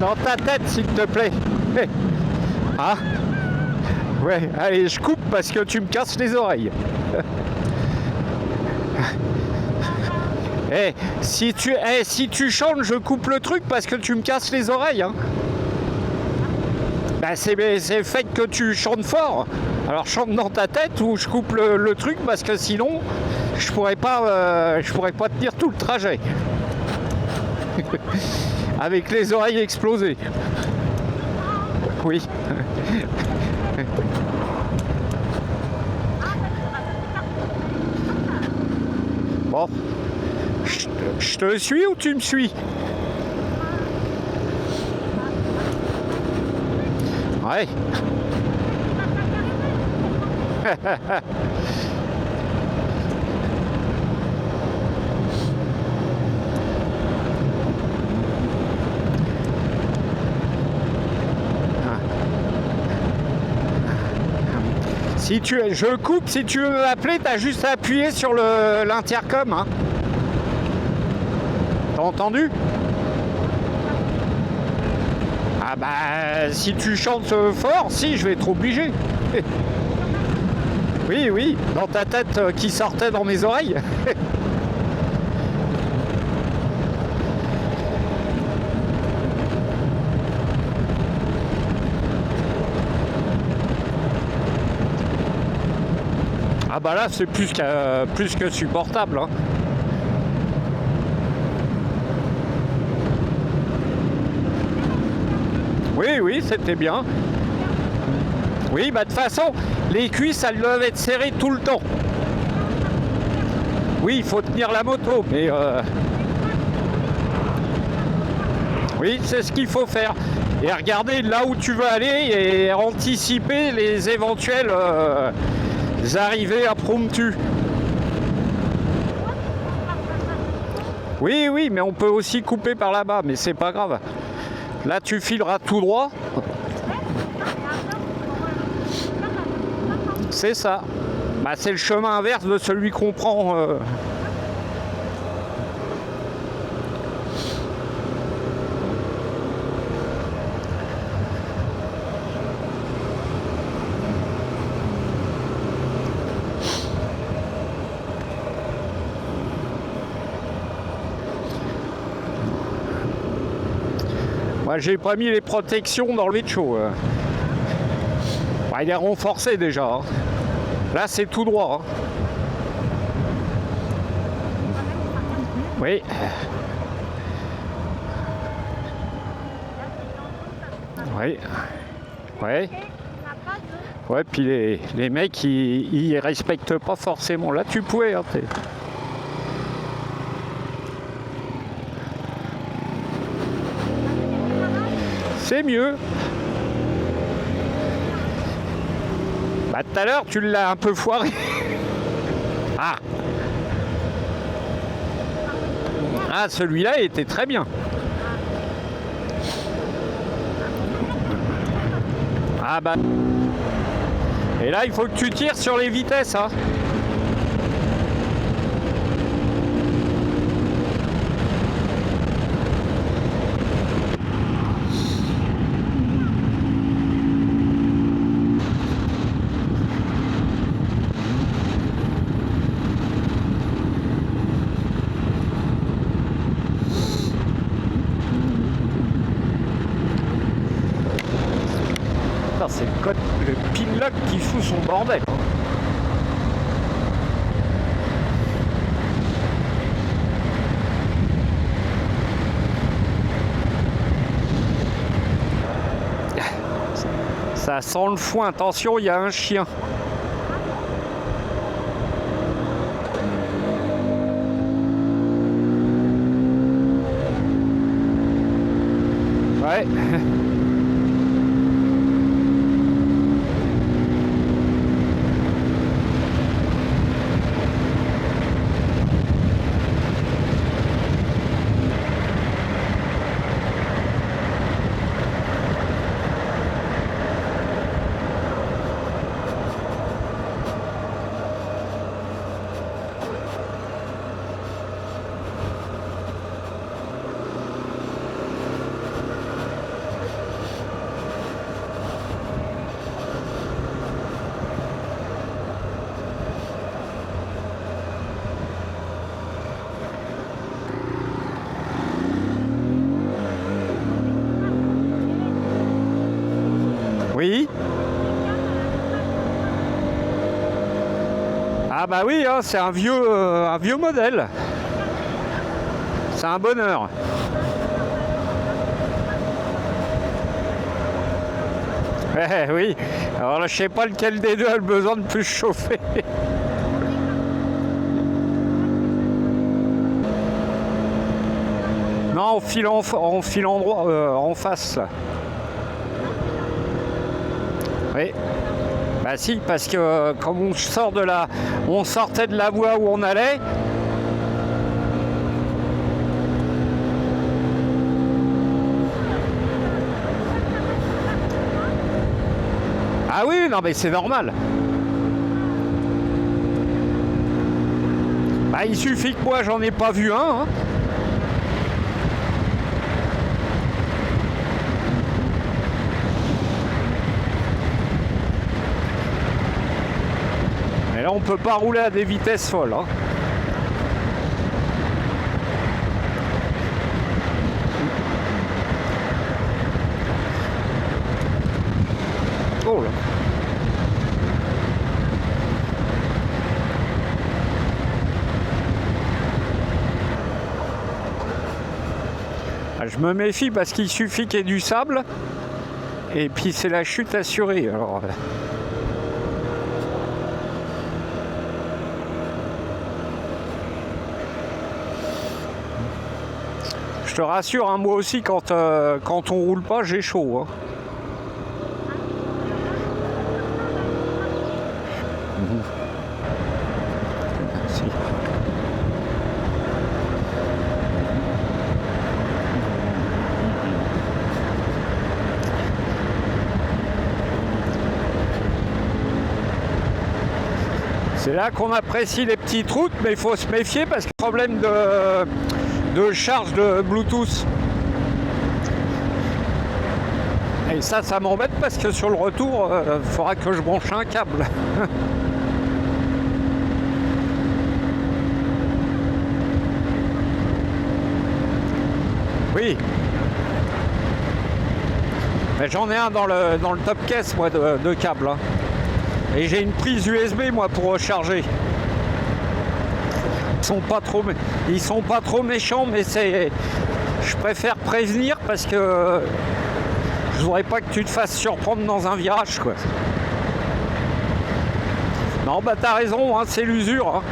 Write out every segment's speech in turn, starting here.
Dans ta tête, s'il te plaît. Ah. Ouais, allez, je coupe parce que tu me casses les oreilles. Si tu chantes, je coupe le truc parce que tu me casses les oreilles. Hein. Ben, c'est le fait que tu chantes fort. Alors chante dans ta tête ou je coupe le truc parce que sinon, je pourrais pas tenir tout le trajet. Avec les oreilles explosées. Oui. Bon. Je te suis ou tu me suis? Ouais. Je coupe, si tu veux m'appeler, t'as juste à appuyer sur l'intercom. Hein. T'as entendu? Ah bah, si tu chantes fort, si, je vais être obligé. Oui, dans ta tête qui sortait dans mes oreilles. Ah bah là, c'est plus que supportable. Hein. Oui, c'était bien. Oui, bah de toute façon, les cuisses, elles doivent être serrées tout le temps. Oui, il faut tenir la moto, mais... Oui, c'est ce qu'il faut faire. Et regarder là où tu veux aller et anticiper les éventuelles arrivées impromptues. Oui, mais on peut aussi couper par là-bas, mais c'est pas grave. Là, tu fileras tout droit. C'est ça. Bah, c'est le chemin inverse de celui qu'on prend. Moi, j'ai pas mis les protections dans le Vécho. Bah, il est renforcé déjà. Hein. Là, c'est tout droit. Hein. Oui. Oui. Ouais. Ouais, puis les mecs, ils respectent pas forcément. Là, tu pouvais. Hein, c'est mieux. Bah, tout à l'heure, tu l'as un peu foiré. Ah. Ah, celui-là était très bien. Ah bah. Et là, il faut que tu tires sur les vitesses, hein. C'est le pinlock qui fout son bordel. Ça sent le foin. Attention, il y a un chien. Ouais. Oui. Ah bah oui, hein, c'est un vieux modèle. C'est un bonheur. Oui. Alors là, je sais pas lequel des deux a le besoin de plus chauffer. Non, on file en droit, en face. Là. Oui. Bah si, parce que comme on sortait de la voie où on allait. Ah oui, non mais c'est normal. Bah il suffit que moi j'en ai pas vu un. Hein. Et là on peut pas rouler à des vitesses folles. Hein. Oh là. Je me méfie parce qu'il suffit qu'il y ait du sable et puis c'est la chute assurée. Alors, je te rassure, hein, moi aussi quand on roule pas, j'ai chaud. Hein. Merci. C'est là qu'on apprécie les petites routes, mais il faut se méfier parce que problème de charge de Bluetooth. Et ça m'embête parce que sur le retour, il faudra que je branche un câble. Oui. Mais j'en ai un dans le top caisse, moi, de câble. Hein. Et j'ai une prise USB, moi, pour recharger. Ils sont pas trop méchants, mais je préfère prévenir parce que je voudrais pas que tu te fasses surprendre dans un virage, quoi. Non, bah t'as raison, hein, c'est l'usure. Hein.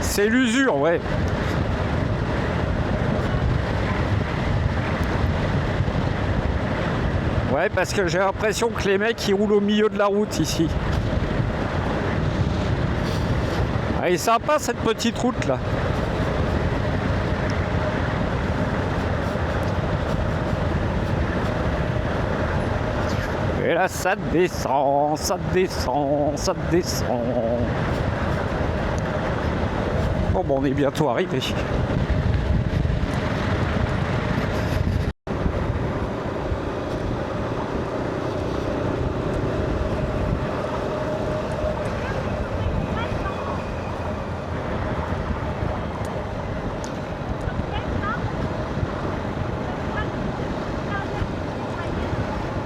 C'est l'usure, ouais. Ouais, parce que j'ai l'impression que les mecs ils roulent au milieu de la route ici. Elle est sympa cette petite route là. Et là ça descend, ça descend, ça descend. Bon, on est bientôt arrivé.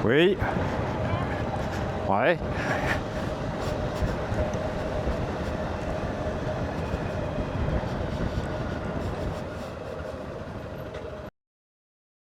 Oui. Ouais.